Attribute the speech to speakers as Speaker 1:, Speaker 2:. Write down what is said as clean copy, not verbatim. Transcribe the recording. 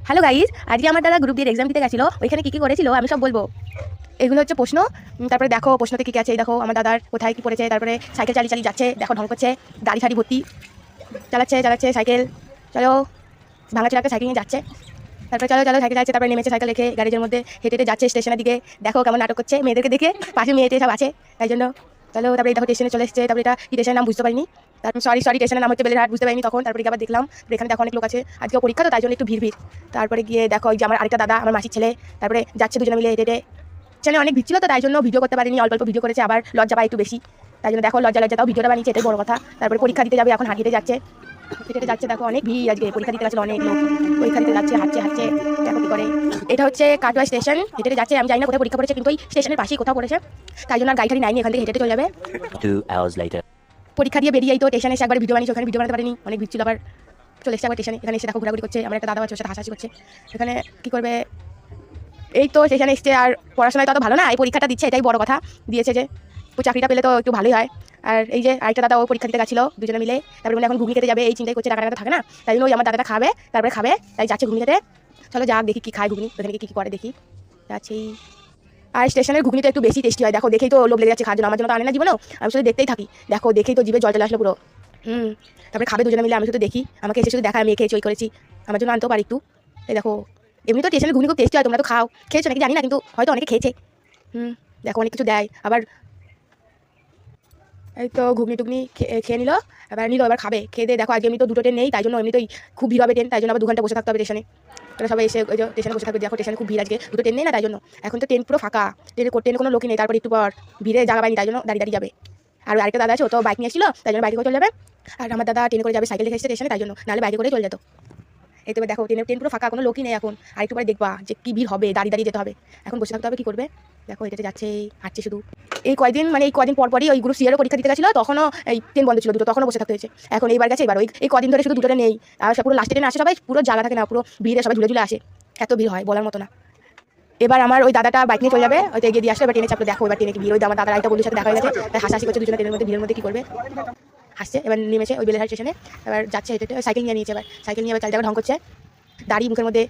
Speaker 1: Hello guys, আজকে আমার দাদা গ্রুপ দিয়ে এক্সাম দিতে গেছিলো। ওইখানে কী কী করেছিল আমি সব বলবো। এগুলো হচ্ছে প্রশ্ন। তারপরে দেখো প্রশ্নতে কী কী আছে। দেখো আমার দাদার কোথায় কী পড়েছে। তারপরে সাইকেল চালিয়ে চালিয়ে যাচ্ছে, দেখো ঢং করছে, দাড়ি শাড়ি ভর্তি, চালাচ্ছে সাইকেল। চলো, ভাঙা চোরাকে সাইকেল নিয়ে যাচ্ছে। তারপরে চলো সাইকেল যাচ্ছে। তারপরে নেমেছে সাইকেল রেখে গ্যারেজের মধ্যে, হেঁটে হেঁটে যাচ্ছে স্টেশনের দিকে। দেখো কেমন নাটক করছে, মেয়েদেরকে দেখে পাশে মেয়েটে সব আছে তাই জন্য। চলো, তারপরে দেখো স্টেশনে চলে এসেছে। তারপরে এটা কি স্টেশনের নাম বুঝতে পারিনি। তারপর সরি স্টেশনের নাম হচ্ছে বেলেরহাট, বুঝতে পারিনি তখন। তারপরে আবার দেখলাম এখানে দেখো অনেক লোক আছে, আজকে পরীক্ষা তো তাই জন্য একটু ভিড়। তারপরে গিয়ে দেখো ওই যে আমার আরেকটা দাদা, আমার মাসির ছেলে, তারপরে যাচ্ছে দুজনে মিলে হেঁটে হেঁটে। চ্যানেলে অনেক ভিড় ছিল তো তাই জন্য ভিডিও করতে পারিনি, অল্প ভিডিও করেছে। আবার লজ্জা পায় একটু বেশি, তাই জন্য দেখো লজ্জা তাও ভিডিওটা বানিয়েছে, এটাই বড় কথা। তারপরে পরীক্ষা দিতে যাবে, এখন হেঁটে যাচ্ছে, হেঁটে যাচ্ছে। দেখো অনেক ভিড়, আজকে পরীক্ষা দিতে গেছিল অনেক লোক। পরীক্ষা দিতে যাচ্ছে হাঁটছে দেখো কি করে। এটা হচ্ছে কাটোয়া স্টেশন, হেঁটে যাচ্ছে। আমি জানি না কোথায় পরীক্ষা পড়েছে, কিন্তু ওই স্টেশনের পাশেই কোথাও পড়েছে, তাই জন্য আর গাড়ি নাইনি, এখান থেকে হেঁটে চলে যাবে।
Speaker 2: 2 hours later.
Speaker 1: পরীক্ষা দিয়ে বেরিয়েই তো স্টেশনে এসে একবার ভিডিও বানিয়েছে, ওখানে ভিডিও বানাতে পারিনি, অনেক ভিড় ছিল। আবার চলে এসেছে আবার স্টেশনে, এখানে এসে দেখো ঘোরাঘুরি করছে। আমার একটা দাদা আছে, ওর সাথে হাসাহাসি করছে। এখানে কি করবে, এই তো স্টেশনে এসছে। আর পড়াশোনায় তত ভালো না, এই পরীক্ষাটা দিচ্ছে, এটাই বড় কথা। দিয়েছে যে ওই চাকরিটা পেলে তো একটু ভালোই হয়। আর এই যে আরেকটা দাদা, ও পরীক্ষা দিতে গেছিলো দুজনে মিলে। তারপরে এখন ঘুগনি খেতে যাবে, এই চিন্তাই করছে, টাকা থাকে না, তাই জন্য ওই আমার দাদাটা খাবে, তারপরে খাবে, তাই যাচ্ছে ঘুগনি খেতে। চলো যাক দেখি কি খায় ঘুগনি, ওখানে কী করে দেখি। যাচ্ছি। আর স্টেশনের ঘুগনিটা একটু বেশি টেস্টি হয়, দেখো দেখেই তো লোভ লেগে যাচ্ছে খাওয়ার জন্য। আমার জন্য তো আনে না জীবনেও, আমি শুধু দেখতেই থাকি। দেখো দেখেই তো জিভে জল চলে আসলো পুরো। তারপরে খাবে দুজনে মিলে, আমি শুধু দেখি, আমাকে এসে শুধু দেখা, আমি খেয়েছি ওই করেছি, আমার জন্য আনতেও পারি একটু। এই দেখো, এমনি তো স্টেশনের ঘুগনি খুব টেস্টি হয়, তোমরা তো খাও, খেয়েছো নাকি জানি না, কিন্তু হয়তো অনেকে খেয়েছে। দেখো অনেক কিছু দেয় আবার। এই তো ঘুগনি টুগনি খেয়ে নিল, এবার খাবে। খেয়ে দিয়ে দেখো আজকে এমনি তো দুটো ট্রেন নেই, তাই জন্য এমনিতেই খুব ভিড় হবে ট্রেন, তাই জন্য আবার 2 ঘন্টা বসে থাকতে হবে স্টেশনে। তারা সবাই এসে ওই যে স্টেশনে বসে থাকবে। দেখো স্টেশনে খুব ভিড়, আজকে দুটো ট্রেন নেই না, তাই জন্য। এখন তো ট্রেন পুরো ফাঁকা, ট্রেনে কোনো লোকই নেই। তারপর একটু পর ভিড়ে জায়গা পায়নি, তাই জন্য দাঁড়িয়ে যাবে। আর আরেকটা দাদা আছে, ও তো বাইক নিয়ে এসেছিল, তাই জন্য বাইকে করে চলে যাবে। আর আমার দাদা ট্রেনে করে যাবে, সাইকেল রেখে এসেছে স্টেশনে, তাই জন্য, নাহলে বাইকে করে চলে যেত। এই তো দেখো ট্রেন পুরো ফাঁকা, কোনো লোকই নেই এখন। আর একটু পরে দেখবা যে কি ভিড় হবে, দাঁড়িয়ে যেতে হবে। এখন বসে থাকতে হবে, কি করবে। দেখো হেঁটে যাচ্ছে, হাঁটছে শুধু। এই কয়দিন পরই ওই গ্রুপ সিয়ারও পরীক্ষা দিতে গেছিলো, তখনও এই ট্রেন বন্ধ ছিল দুটো, তখনও বসে থাকতে হয়েছে। এখন এইবার গেছে, এবার এই কদিন ধরে শুধু দুটোটা নেই। আর সব পুরো লাস্টে ট্রেনে আসে, সবাই পুরো জায়গা থাকে না, পুরো ভিড়ে সবাই ঝুলে আসে, এত ভিড় হয় বলার মতো না। এবার আমার ওই দাদাটা বাইক নিয়ে চলে যাবে, ওইটা এগিয়ে দিয়ে আসলে এবার ট্রেনে চাপলো। দেখো এবার ট্রেনে কি ভিড়, ওই আমার দাদার একটা বন্ধুর সাথে দেখা হয়ে গেছে, তাই হাসাহাসি করছে দুজনে ট্রেনের মধ্যে, ভিড়ের মধ্যে কি করবে। হাসছে। এবার নেমেছে ওই বেলেরহাট স্টেশনে, এবার যাচ্ছে হেঁটে, সাইকেল নিয়ে নিয়েছে। এবার সাইকেল নিয়ে চাল ঢং করছে, দাড়ি মুখের মধ্যে।